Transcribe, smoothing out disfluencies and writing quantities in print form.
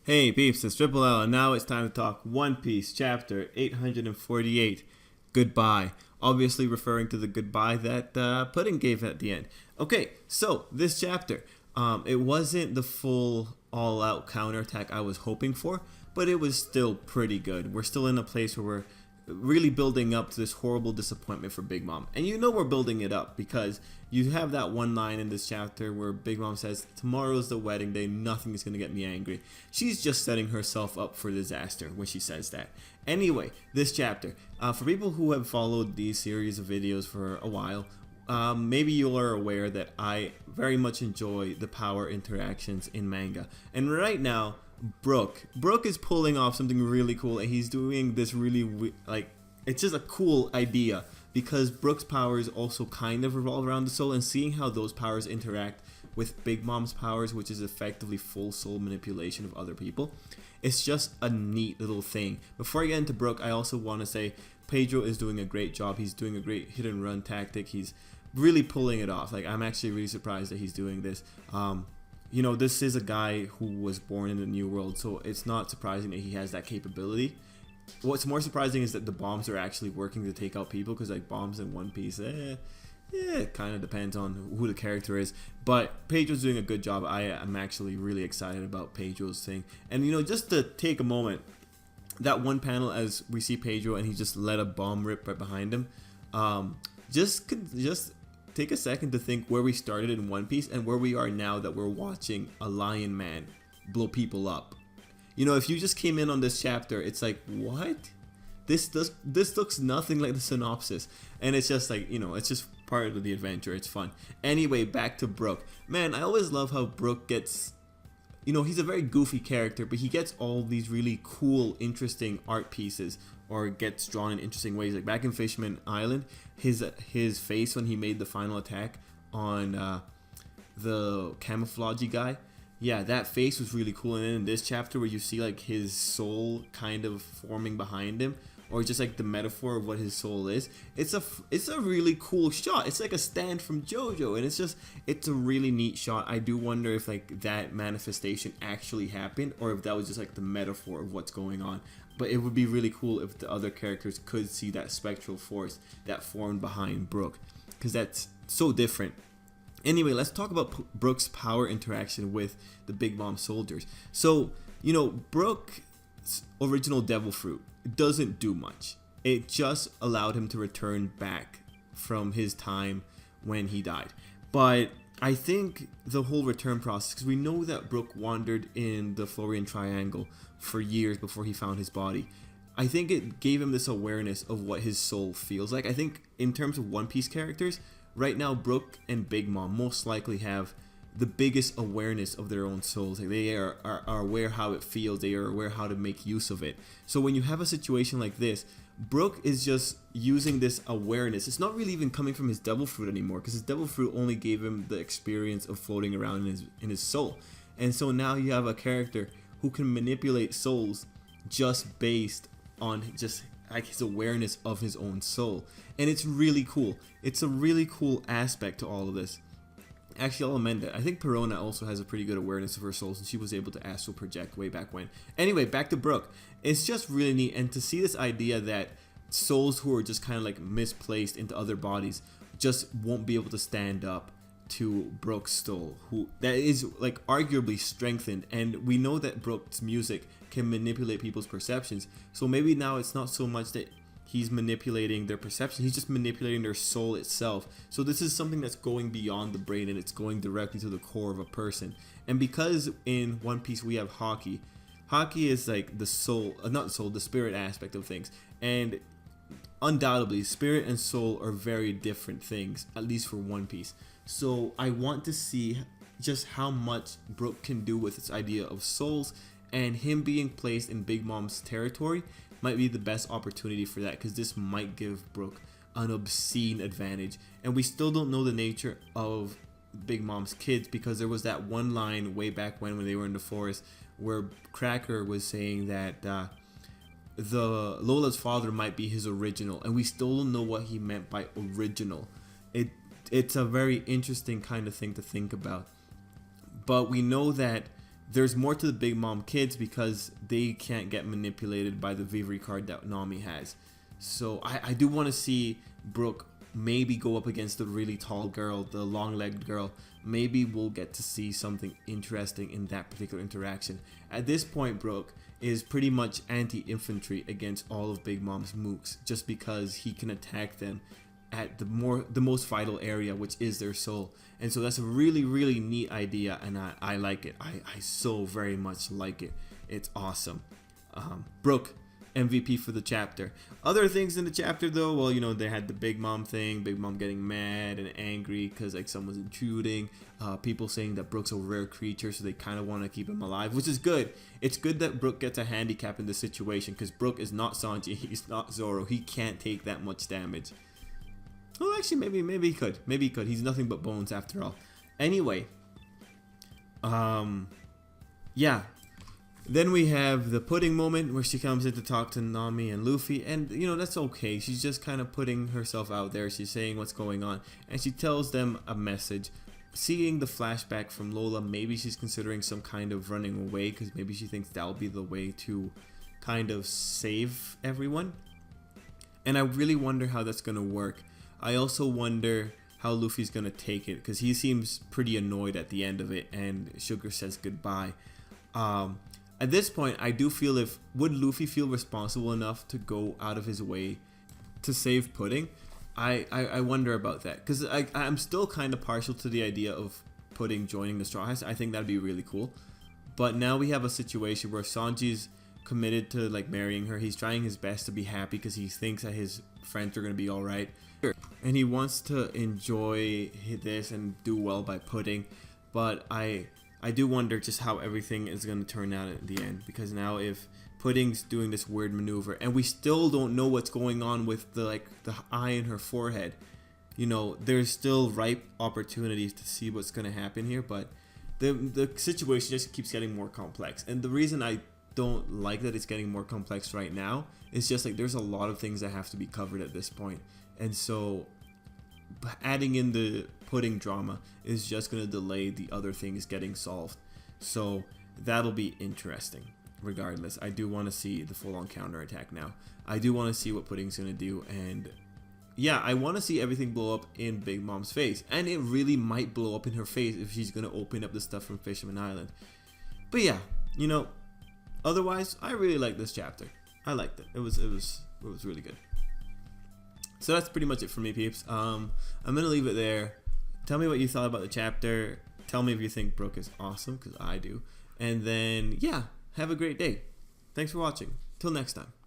Hey peeps, it's Tripl-L, and now it's time to talk One Piece chapter 848, Goodbye. Obviously referring to the goodbye that Pudding gave at the end. Okay, so this chapter, it wasn't the full all-out counterattack I was hoping for, but it was still pretty good. We're still in a place where we're really building up to this horrible disappointment for Big Mom. And you know we're building it up because you have that one line in this chapter where Big Mom says, tomorrow's the wedding day, nothing is going to get me angry. She's just setting herself up for disaster when she says that. Anyway, this chapter, for people who have followed these series of videos for a while, maybe you are aware that I very much enjoy the power interactions in manga. And right now, Brook is pulling off something really cool, and he's doing this really it's just a cool idea because Brook's powers also kind of revolve around the soul, and seeing how those powers interact with Big Mom's powers, which is effectively full soul manipulation of other people, it's just a neat little thing. Before I get into Brook, I also want to say Pedro is doing a great job. He's doing a great hit and run tactic. He's really pulling it off. Like, I'm actually really surprised that he's doing this. You know, this is a guy who was born in the New World, so it's not surprising that he has that capability. What's more surprising is that the bombs are actually working to take out people, because like bombs in One Piece, it kind of depends on who the character is. But Pedro's doing a good job. I am actually really excited about Pedro's thing. And you know, just to take a moment, that one panel as we see Pedro and he just let a bomb rip right behind him. Just take a second to think where we started in One Piece and where we are now that we're watching a lion man blow people up. You know, if you just came in on this chapter, it's like, what? This looks nothing like the synopsis. And it's just like, you know, it's just part of the adventure. It's fun. Anyway, back to Brook. Man, I always love how Brook gets, you know, he's a very goofy character, but he gets all these really cool, interesting art pieces, or gets drawn in interesting ways. Like back in Fishman Island, his face when he made the final attack on the camouflagey guy, yeah, that face was really cool. And then in this chapter where you see like his soul kind of forming behind him, or just like the metaphor of what his soul is, it's a really cool shot. It's like a stand from JoJo, and it's a really neat shot. I do wonder if like that manifestation actually happened, or if that was just like the metaphor of what's going on. But it would be really cool if the other characters could see that spectral force that formed behind Brook, because that's so different. Anyway, let's talk about Brook's power interaction with the Big Mom soldiers. So, you know, Brook's original Devil Fruit doesn't do much. It just allowed him to return back from his time when he died. But I think the whole return process, because we know that Brook wandered in the Florian Triangle for years before he found his body, I think it gave him this awareness of what his soul feels like. I think in terms of One Piece characters, right now Brook and Big Mom most likely have the biggest awareness of their own souls. Like they are aware how it feels. They are aware how to make use of it. So when you have a situation like this, Brook is just using this awareness. It's not really even coming from his Devil Fruit anymore, because his Devil Fruit only gave him the experience of floating around in his soul. And so now you have a character who can manipulate souls just based on just like his awareness of his own soul. And it's really cool. It's a really cool aspect to all of this. Actually, I'll amend it. I think Perona also has a pretty good awareness of her soul, since she was able to astral project way back when. Anyway, back to Brook. It's just really neat, and to see this idea that souls who are just kind of like misplaced into other bodies just won't be able to stand up to Brook's soul, who that is like arguably strengthened. And we know that Brook's music can manipulate people's perceptions, so maybe now it's not so much that he's manipulating their perception, he's just manipulating their soul itself. So this is something that's going beyond the brain, and it's going directly to the core of a person. And because in One Piece we have Haki is like the soul, not the soul, the spirit aspect of things. And undoubtedly spirit and soul are very different things, at least for One Piece. So I want to see just how much Brook can do with this idea of souls, and him being placed in Big Mom's territory might be the best opportunity for that, because this might give Brook an obscene advantage. And we still don't know the nature of Big Mom's kids, because there was that one line way back when they were in the forest where Cracker was saying that the Lola's father might be his original, and we still don't know what he meant by original. It's a very interesting kind of thing to think about. But we know that there's more to the Big Mom kids because they can't get manipulated by the Vivre card that Nami has. So I do want to see Brooke maybe go up against the really tall girl, the long-legged girl. Maybe we'll get to see something interesting in that particular interaction. At this point, Brooke is pretty much anti-infantry against all of Big Mom's mooks, just because he can attack them at the most vital area, which is their soul. And so that's a really, really neat idea, and I like it. I so very much like it. It's awesome. Brooke, MVP for the chapter. Other things in the chapter though, well, you know, they had the Big Mom thing, Big Mom getting mad and angry because like someone's intruding, people saying that Brooke's a rare creature, so they kind of want to keep him alive, which is good. It's good that Brooke gets a handicap in this situation, because Brooke is not Sanji, he's not Zoro, he can't take that much damage. Well, actually, maybe he could. Maybe he could. He's nothing but bones after all. Anyway, yeah. Then we have the pudding moment where she comes in to talk to Nami and Luffy, and you know, that's okay. She's just kind of putting herself out there. She's saying what's going on, and she tells them a message. Seeing the flashback from Lola, maybe she's considering some kind of running away, because maybe she thinks that'll be the way to kind of save everyone. And I really wonder how that's gonna work. I also wonder how Luffy's gonna take it, because he seems pretty annoyed at the end of it, and Sugar says goodbye. At this point, I do feel would Luffy feel responsible enough to go out of his way to save Pudding? I wonder about that, because I'm still kind of partial to the idea of Pudding joining the Straw Hats. I think that'd be really cool. But now we have a situation where Sanji's committed to like marrying her. He's trying his best to be happy because he thinks that his friends are gonna be all right, and he wants to enjoy this and do well by Pudding. But I do wonder just how everything is going to turn out at the end, because now if Pudding's doing this weird maneuver and we still don't know what's going on with the eye in her forehead, you know, there's still ripe opportunities to see what's going to happen here, but the situation just keeps getting more complex. And the reason I don't like that it's getting more complex right now is just like there's a lot of things that have to be covered at this point, and so adding in the Pudding drama is just going to delay the other things getting solved. So that'll be interesting. Regardless, I do want to see the full-on counterattack now. I do want to see what Pudding's going to do, and yeah, I want to see everything blow up in Big Mom's face, and it really might blow up in her face if she's going to open up the stuff from Fisherman Island. But yeah, you know, otherwise, I really like this chapter. I liked it. It was really good. So that's pretty much it for me, peeps. I'm gonna leave it there. Tell me what you thought about the chapter. Tell me if you think Brooke is awesome, because I do. And then, yeah, have a great day. Thanks for watching. Till next time.